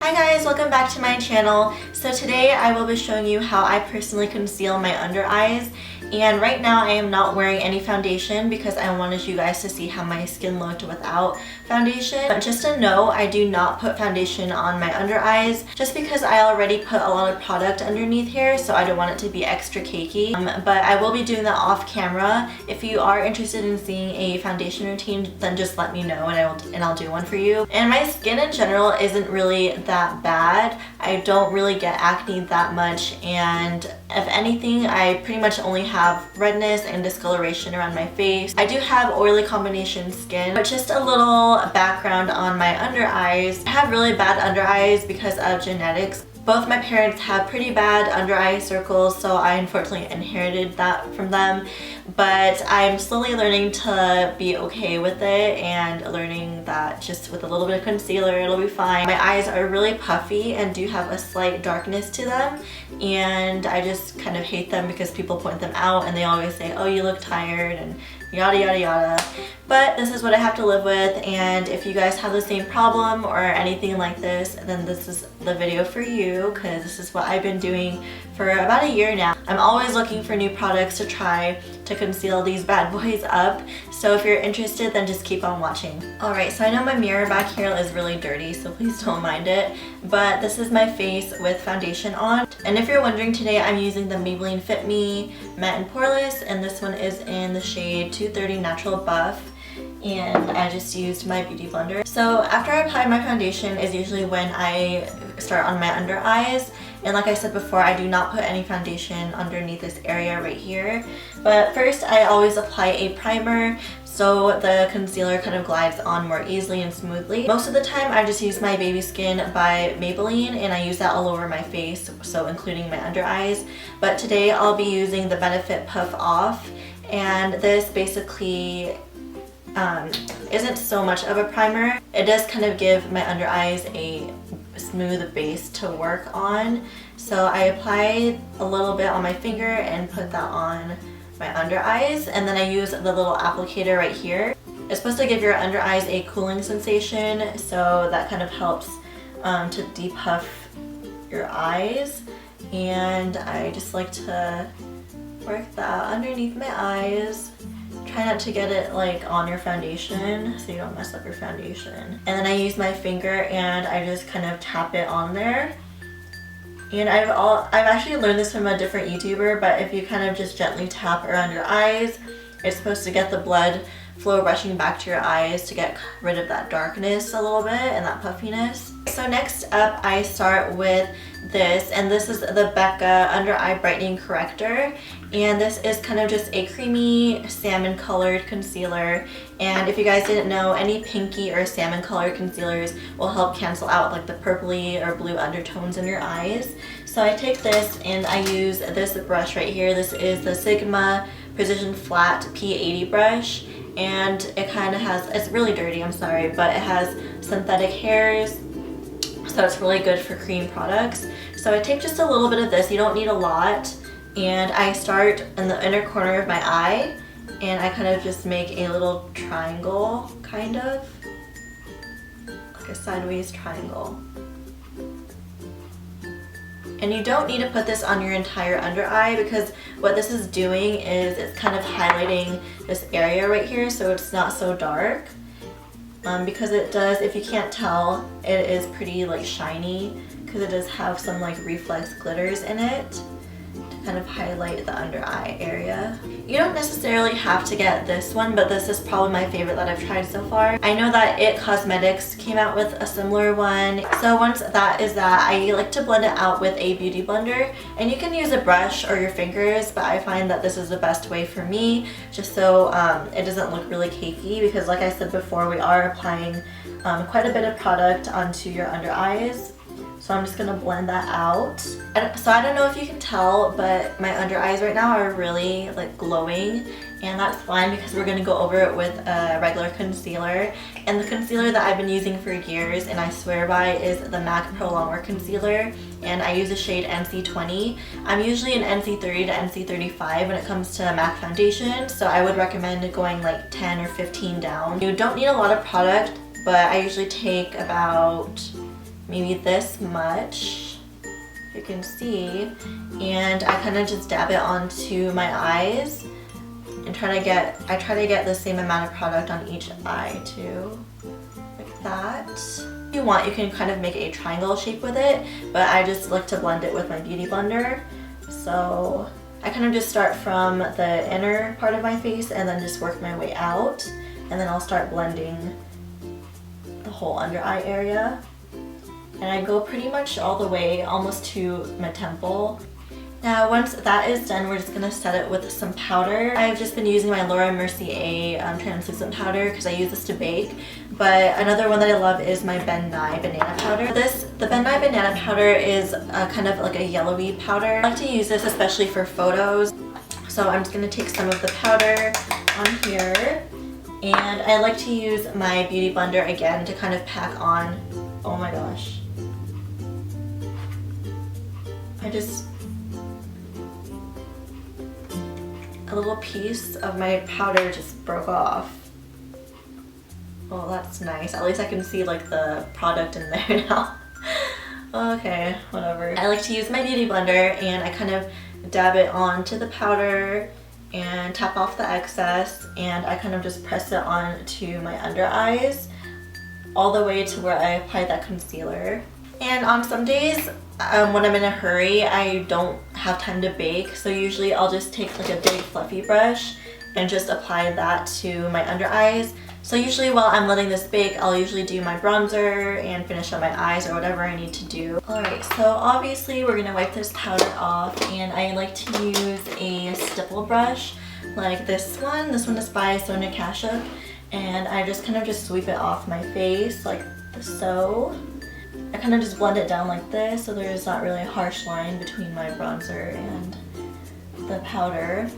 Hi guys, welcome back to my channel. So today I will be showing you how I personally conceal my under eyes, and right now I am not wearing any foundation because I wanted you guys to see how my skin looked without foundation. But just a note, I do not put foundation on my under eyes just because I already put a lot of product underneath here, so I don't want it to be extra cakey. But I will be doing that off camera. If you are interested in seeing a foundation routine, then just let me know and I'll do one for you. And my skin in general isn't really that bad. I don't really get acne that much, and if anything, I pretty much only have redness and discoloration around my face. I do have oily combination skin, but just a little background on my under eyes. I have really bad under eyes because of genetics. Both my parents have pretty bad under eye circles, so I unfortunately inherited that from them. But I'm slowly learning to be okay with it and learning that just with a little bit of concealer, it'll be fine. My eyes are really puffy and do have a slight darkness to them, and I just kind of hate them because people point them out and they always say, oh, you look tired and yada yada yada. But this is what I have to live with, and if you guys have the same problem or anything like this, then this is the video for you, because this is what I've been doing for about a year now. I'm always looking for new products to try to conceal these bad boys up, so if you're interested, then just keep on watching. Alright, so I know my mirror back here is really dirty, so please don't mind it, but this is my face with foundation on. And if you're wondering, today I'm using the Maybelline Fit Me Matte and Poreless, and this one is in the shade 230 Natural Buff, and I just used my beauty blender. So after I apply my foundation is usually when I start on my under eyes, and like I said before, I do not put any foundation underneath this area right here. But first I always apply a primer so the concealer kind of glides on more easily and smoothly. Most of the time I just use my Baby Skin by Maybelline, and I use that all over my face, so including my under eyes. But today I'll be using the Benefit Puff Off, and this basically isn't so much of a primer. It does kind of give my under eyes a smooth base to work on. So I apply a little bit on my finger and put that on my under eyes, and then I use the little applicator right here. It's supposed to give your under eyes a cooling sensation, so that kind of helps to depuff your eyes. And I just like to work that underneath my eyes. Try not to get it like on your foundation so you don't mess up your foundation. And then I use my finger and I just kind of tap it on there. And I've actually learned this from a different YouTuber, but if you kind of just gently tap around your eyes, it's supposed to get the blood flow rushing back to your eyes to get rid of that darkness a little bit and that puffiness. So next up I start with this, and this is the Becca Under Eye Brightening Corrector, and this is kind of just a creamy salmon colored concealer. And if you guys didn't know, any pinky or salmon colored concealers will help cancel out like the purpley or blue undertones in your eyes. So I take this and I use this brush right here. This is the Sigma Precision Flat P80 brush, and it kind of has, it's really dirty, I'm sorry, but it has synthetic hairs, so it's really good for cream products. So I take just a little bit of this, you don't need a lot, and I start in the inner corner of my eye, and I kind of just make a little triangle, kind of like a sideways triangle. And you don't need to put this on your entire under eye, because what this is doing is it's kind of highlighting this area right here so it's not so dark. Because it does, if you can't tell, it is pretty like shiny because it does have some like reflex glitters in it to kind of highlight the under eye area. You don't necessarily have to get this one, but this is probably my favorite that I've tried so far. I know that IT Cosmetics came out with a similar one. So once that is that, I like to blend it out with a beauty blender, and you can use a brush or your fingers, but I find that this is the best way for me, just so it doesn't look really cakey, because like I said before, we are applying quite a bit of product onto your under eyes. So I'm just gonna blend that out. So I don't know if you can tell, but my under eyes right now are really like glowing, and that's fine because we're gonna go over it with a regular concealer. And the concealer that I've been using for years and I swear by is the MAC Prolong-wear concealer, and I use the shade NC20. I'm usually an NC30 to NC35 when it comes to MAC foundation, so I would recommend going like 10 or 15 down. You don't need a lot of product, but I usually take about maybe this much, you can see, and I kind of just dab it onto my eyes and I try to get the same amount of product on each eye too, like that. If you want, you can kind of make a triangle shape with it, but I just like to blend it with my beauty blender. So I kind of just start from the inner part of my face and then just work my way out, and then I'll start blending the whole under eye area. And I go pretty much all the way almost to my temple. Now once that is done, we're just going to set it with some powder. I've just been using my Mercier translucent powder because I use this to bake. But another one that I love is my Ben Nye banana powder. The Ben Nye banana powder is kind of like a yellowy powder. I like to use this especially for photos. So I'm just going to take some of the powder on here. And I like to use my beauty blender again to kind of pack on. Oh my gosh. A little piece of my powder just broke off. Oh, that's nice. At least I can see like the product in there now. Okay, whatever. I like to use my beauty blender and I kind of dab it onto the powder and tap off the excess, and I kind of just press it onto my under eyes all the way to where I apply that concealer. And on some days when I'm in a hurry, I don't have time to bake, so usually I'll just take like a big fluffy brush and just apply that to my under eyes. So usually while I'm letting this bake, I'll usually do my bronzer and finish up my eyes or whatever I need to do. Alright, so obviously we're going to wipe this powder off, and I like to use a stipple brush like this one. This one is by Sonia Kashuk, and I just kind of just sweep it off my face like so. I kind of just blend it down like this so there's not really a harsh line between my bronzer and the powder.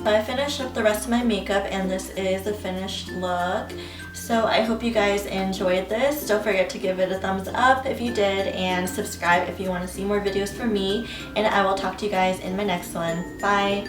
I finished up the rest of my makeup, and this is the finished look. So I hope you guys enjoyed this. Don't forget to give it a thumbs up if you did, and subscribe if you want to see more videos from me, and I will talk to you guys in my next one. Bye!